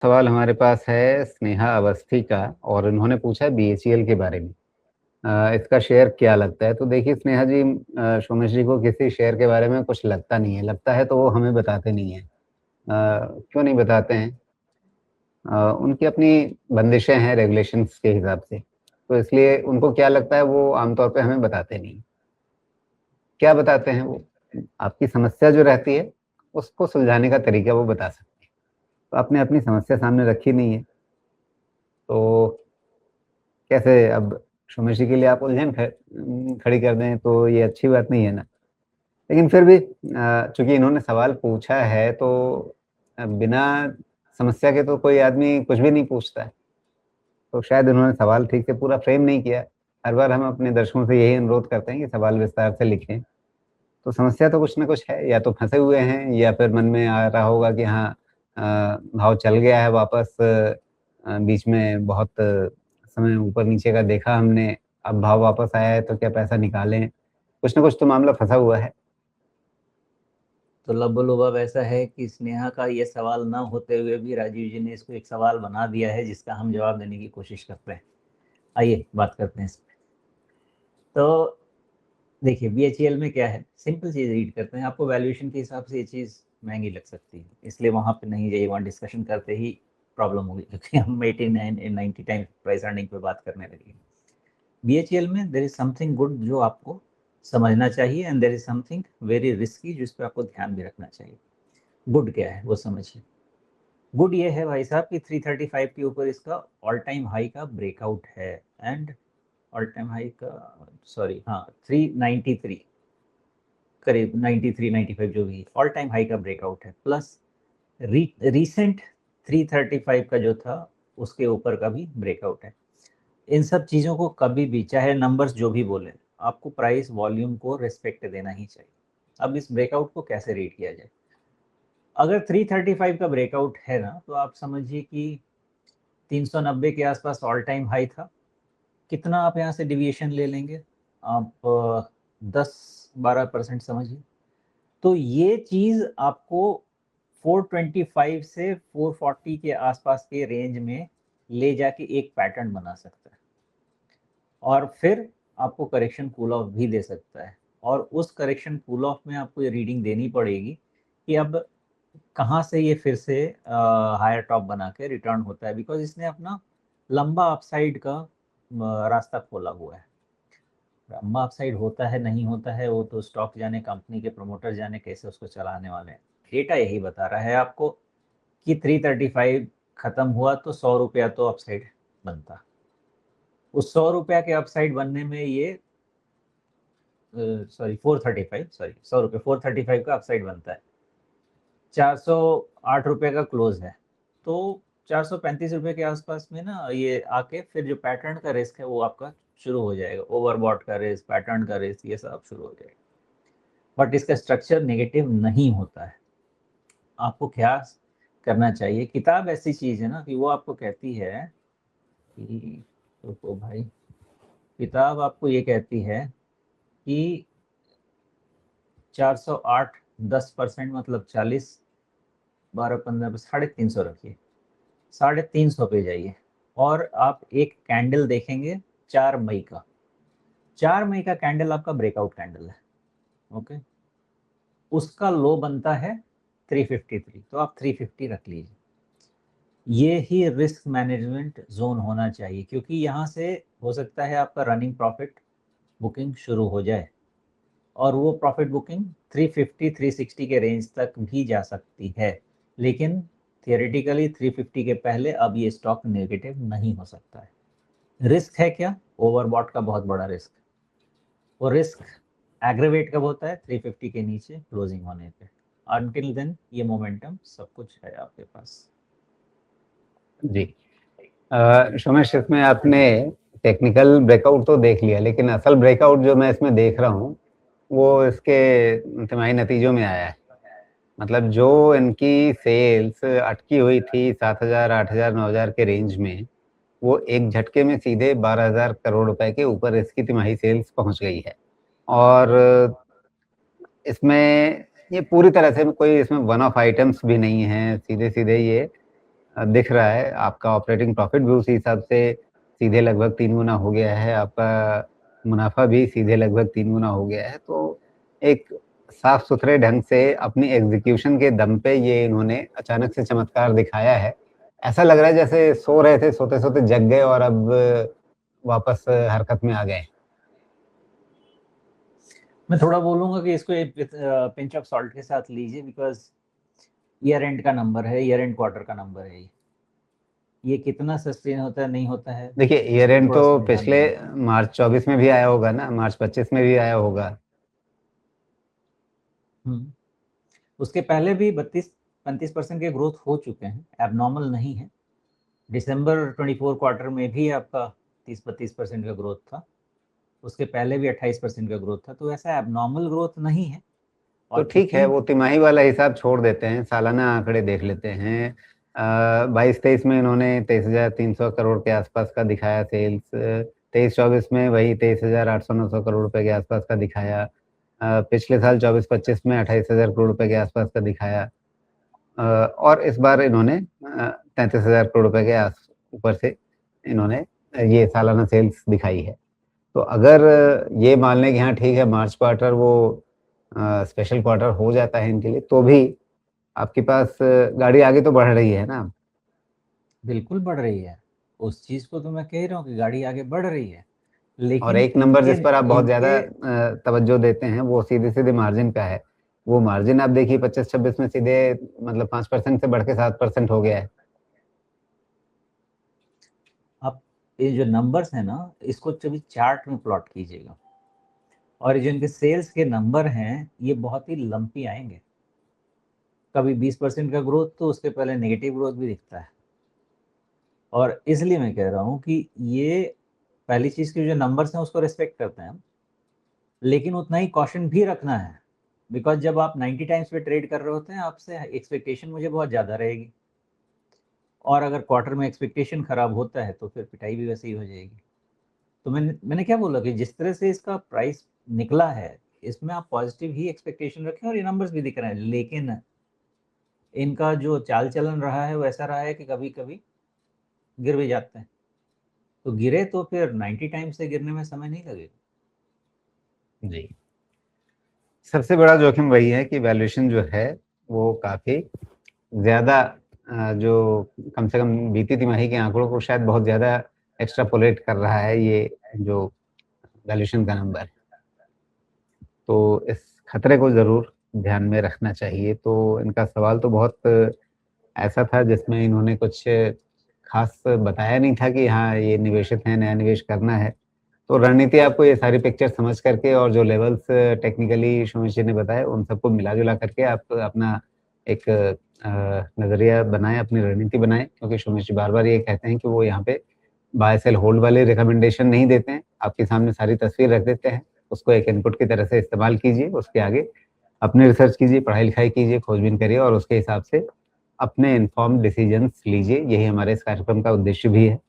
सवाल हमारे पास है स्नेहा अवस्थी का और उन्होंने पूछा है बीएचईएल के बारे में। इसका शेयर क्या लगता है? तो देखिए स्नेहा जी, सोमेश जी को किसी शेयर के बारे में कुछ लगता नहीं है, लगता है तो वो हमें बताते नहीं है। क्यों नहीं बताते हैं? उनकी अपनी बंदिशें हैं रेगुलेशंस के हिसाब से, तो इसलिए उनको क्या लगता है वो आमतौर पे हमें बताते नहीं। क्या बताते हैं वो? आपकी समस्या जो रहती है उसको सुलझाने का तरीका वो बता सकते हैं। तो आपने अपनी समस्या सामने रखी नहीं है, तो कैसे अब सोमेश जी के लिए आप उलझन खड़ी कर दें, तो ये अच्छी बात नहीं है ना। लेकिन फिर भी चूंकि इन्होंने सवाल पूछा है तो बिना समस्या के तो कोई आदमी कुछ भी नहीं पूछता है। तो शायद उन्होंने सवाल ठीक से पूरा फ्रेम नहीं किया। हर बार हम अपने दर्शकों से यही अनुरोध करते हैं कि सवाल विस्तार से लिखें। तो समस्या तो कुछ ना कुछ है, या तो फंसे हुए हैं या फिर मन में आ रहा होगा कि हाँ, भाव चल गया है वापस, बीच में बहुत समय ऊपर नीचे का देखा हमने, अब भाव वापस आया है तो क्या पैसा निकालें। कुछ ना कुछ तो मामला फंसा हुआ है। तो लबोलुबा ऐसा है कि स्नेहा का ये सवाल ना होते हुए भी राजीव जी ने इसको एक सवाल बना दिया है जिसका हम जवाब देने की कोशिश करते हैं। आइए बात करते हैं इस पे। तो देखिए बीएचईएल में क्या है, सिंपल चीज रीड करते हैं। आपको वैल्यूएशन के हिसाब से ये चीज महंगी लग सकती है, इसलिए वहां पे नहीं जाइए, वहां डिस्कशन करते ही प्रॉब्लम होगी क्योंकि हम 89 टाइम्स प्राइस अर्निंग पे बात करने लगे। बीएचईएल में देर इज समथिंग गुड जो आपको समझना चाहिए, and there is something very risky जिस पे आपको ध्यान भी रखना चाहिए। गुड क्या है वो समझिए। गुड ये है भाई साहब कि 335 के ऊपर इसका ऑल टाइम हाई का ब्रेकआउट है, एंड ऑल टाइम हाई का, सॉरी हाँ, 393 करीब 93 95 जो भी ऑल टाइम हाई का ब्रेकआउट है, प्लस रीसेंट 335 का जो था उसके ऊपर का भी ब्रेकआउट है। इन सब चीज़ों को कभी भी, चाहे नंबर्स जो भी बोले, आपको प्राइस वॉल्यूम को रिस्पेक्ट देना ही चाहिए। अब इस ब्रेकआउट को कैसे रीड किया जाए? अगर 335 का ब्रेकआउट है ना, तो आप समझिए कि 390 के आसपास ऑल टाइम हाई था। कितना आप यहाँ से डिविएशन ले लेंगे? आप 10-12% समझिए। तो ये चीज आपको 425 से 440 के आसपास के रेंज में ले जाके एक पैटर्न बना सकता है, और फिर आपको करेक्शन कूल ऑफ भी दे सकता है। और उस करेक्शन कूल ऑफ में आपको ये रीडिंग देनी पड़ेगी कि अब कहाँ से ये फिर से हायर टॉप बना के रिटर्न होता है, बिकॉज इसने अपना लंबा अपसाइड का रास्ता खोला हुआ है। लंबा अपसाइड होता है नहीं होता है वो तो स्टॉक जाने, कंपनी के प्रमोटर जाने कैसे उसको चलाने वाले हैं। डेटा यही बता रहा है आपको कि 335 खत्म हुआ तो 100 रुपया तो अपसाइड बनता। उस 100 रुपया के अपसाइड बनने में ये सॉरी 435, सॉरी 100 रुपये 435 का अपसाइड बनता है। 408 रुपये का क्लोज है, तो 435 रुपये के आसपास में ना ये आके फिर जो पैटर्न का रिस्क है वो आपका शुरू हो जाएगा। ओवरबॉट का रिस्क, पैटर्न का रिस्क, ये सब शुरू हो जाएगा। बट इसका स्ट्रक्चर नेगेटिव नहीं होता है। आपको क्या करना चाहिए, किताब ऐसी चीज है ना कि वो आपको कहती है कि, तो भाई किताब आपको ये कहती है कि 408 10% मतलब 40, 12 15 350 रखिए, 350 पे जाइए और आप एक कैंडल देखेंगे 4 मई का। 4 मई का कैंडल आपका ब्रेकआउट कैंडल है, ओके। उसका लो बनता है 353, तो आप 350 रख लीजिए। ये ही रिस्क मैनेजमेंट जोन होना चाहिए, क्योंकि यहाँ से हो सकता है आपका रनिंग प्रॉफिट बुकिंग शुरू हो जाए, और वो प्रॉफिट बुकिंग 350 360 के रेंज तक भी जा सकती है। लेकिन थियोरेटिकली 350 के पहले अब ये स्टॉक नेगेटिव नहीं हो सकता है। रिस्क है क्या? ओवरबॉट का बहुत बड़ा रिस्क। वो रिस्क एग्रेवेट कब होता है? 350 के नीचे क्लोजिंग होने पे। अनटिल देन ये मोमेंटम सब कुछ है आपके पास। जी, सोमेश, इसमें आपने टेक्निकल ब्रेकआउट तो देख लिया, लेकिन असल ब्रेकआउट जो मैं इसमें देख रहा हूँ वो इसके तिमाही नतीजों में आया है। मतलब जो इनकी सेल्स अटकी हुई थी 7,000 8,000 9,000 के रेंज में, वो एक झटके में सीधे 12,000 करोड़ रुपए के ऊपर इसकी तिमाही सेल्स पहुंच गई है। और इसमें ये पूरी तरह से कोई इसमें वन ऑफ आइटम्स भी नहीं है, सीधे सीधे ये दिख रहा है। आपका ऑपरेटिंग प्रॉफिट भी उसी हिसाब से सीधे लगभग 3 गुना हो गया है, आपका मुनाफा भी सीधे लगभग 3 गुना हो गया है। तो एक साफ-सुथरे ढंग से अपनी एग्ज़ीक्यूशन के दम पे ये इन्होंने अचानक से चमत्कार दिखाया है। ऐसा लग रहा है जैसे सो रहे थे, सोते-सोते जग गए और अब वापस हरकत में आ गए। मैं थोड़ा बोलूँगा कि इसको एक पिंच ऑफ सॉल्ट के साथ लीजिए, बिकॉज़ ईयर एंड का नंबर है, ईयर एंड क्वार्टर का नंबर है ये कितना सस्टेन होता है, नहीं होता है, देखिए ईयर एंड तो थोड़ा-सा ध्यान पिछले देना। मार्च 24 में भी आया होगा ना, मार्च 25 में भी आया होगा। उसके पहले भी 32-35% के ग्रोथ हो चुके हैं, एबनॉर्मल नहीं है। दिसंबर 24 क्वार्टर में भी आपका 30-32% का ग्रोथ था, उसके पहले भी 28% का ग्रोथ था, तो ऐसा एबनॉर्मल ग्रोथ नहीं है। तो ठीक है, वो तिमाही वाला हिसाब छोड़ देते हैं, सालाना आंकड़े देख लेते हैं। 22-23 में इन्होंने 23,300 करोड़ के आसपास का दिखाया सेल्स, 23-24 में वही 23,800-900 करोड़ रुपए के आसपास का दिखाया। पिछले साल 24-25 में 28,000 करोड़ रुपए के आसपास का दिखाया। और इस बार इन्होंने 33,000 करोड़ रुपए के ऊपर से इन्होंने ये सालाना सेल्स दिखाई है। तो अगर ये मान लें कि हाँ ठीक है, मार्च क्वार्टर वो स्पेशल क्वार्टर हो जाता है इनके लिए, तो भी आपके पास गाड़ी आगे तो बढ़ रही है ना। बिल्कुल बढ़ रही है, उस चीज़ को तो मैं कह रहा हूँ कि गाड़ी आगे बढ़ रही है, और लेकिन एक नंबर इनके जिस पर आप बहुत ज़्यादा इनके तवज्जो देते हैं, वो सीधे-सीधे मार्जिन का है। वो मार्जिन आप देखिए 25-26 में सीधे मतलब 5% से बढ़ के 7% हो गया है। आप ये जो नंबर्स हैं ना, इसको कभी चार्ट में प्लॉट कीजिएगा, और ये जो इनके सेल्स के नंबर हैं, ये बहुत ही लंपी आएँगे। कभी 20% का ग्रोथ, तो उसके पहले नेगेटिव ग्रोथ भी दिखता है। और इसलिए मैं कह रहा हूँ कि ये पहली चीज़ की जो नंबर्स हैं उसको रिस्पेक्ट करते हैं हम, लेकिन उतना ही कॉशन भी रखना है, बिकॉज़ जब आप 90 टाइम्स पे ट्रेड कर रहे होते हैं, आपसे एक्सपेक्टेशन मुझे बहुत ज़्यादा रहेगी, और अगर क्वार्टर में एक्सपेक्टेशन खराब होता है, तो फिर पिटाई भी वैसे ही हो जाएगी। तो मैंने क्या बोला कि जिस तरह से इसका प्राइस निकला है, इसमें आप पॉजिटिव ही एक्सपेक्टेशन रखें, और ये नंबर्स भी दिख रहे हैं, लेकिन इनका जो चाल-चलन रहा है, वो ऐसा रहा है कि कभी-कभी गिर भी जाते हैं। तो गिरे तो फिर 90 टाइम्स से गिरने में समय नहीं लगेगा। जी। सबसे बड़ा जोखिम वही है कि वैल्यूएशन जो है, वो काफ़ी ज़्यादा जो कम से कम बीती तिमाही के आंकड़ों को शायद बहुत ज़्यादा एक्स्ट्रापोलेट कर रहा है, ये जो वैल्यूएशन का नंबर। तो इस खतरे को ज़रूर ध्यान में रखना चाहिए। तो इनका सवाल तो बहुत ऐसा था जिसमें इन्होंने कुछ ख़ास बताया नहीं था कि हाँ, ये निवेशित हैं, नया निवेश करना है। तो रणनीति आपको ये सारी पिक्चर समझ करके और जो लेवल्स टेक्निकली सोमेश जी ने बताए, उन सबको मिला-जुला करके आप अपना एक नज़रिया बनाएँ, अपनी रणनीति बनाएँ, क्योंकि सोमेश जी बार-बार ये कहते हैं कि वो यहाँ पे बाय, सेल, होल्ड वाले रिकमेंडेशन नहीं देते हैं, आपके सामने सारी तस्वीर रख देते हैं। उसको एक इनपुट की तरह से इस्तेमाल कीजिए, उसके आगे अपनी रिसर्च कीजिए, पढ़ाई-लिखाई कीजिए, खोजबीन करिए और उसके हिसाब से अपने इन्फॉर्म्ड डिसीजंस लीजिए। यही हमारे इस कार्यक्रम का उद्देश्य भी है।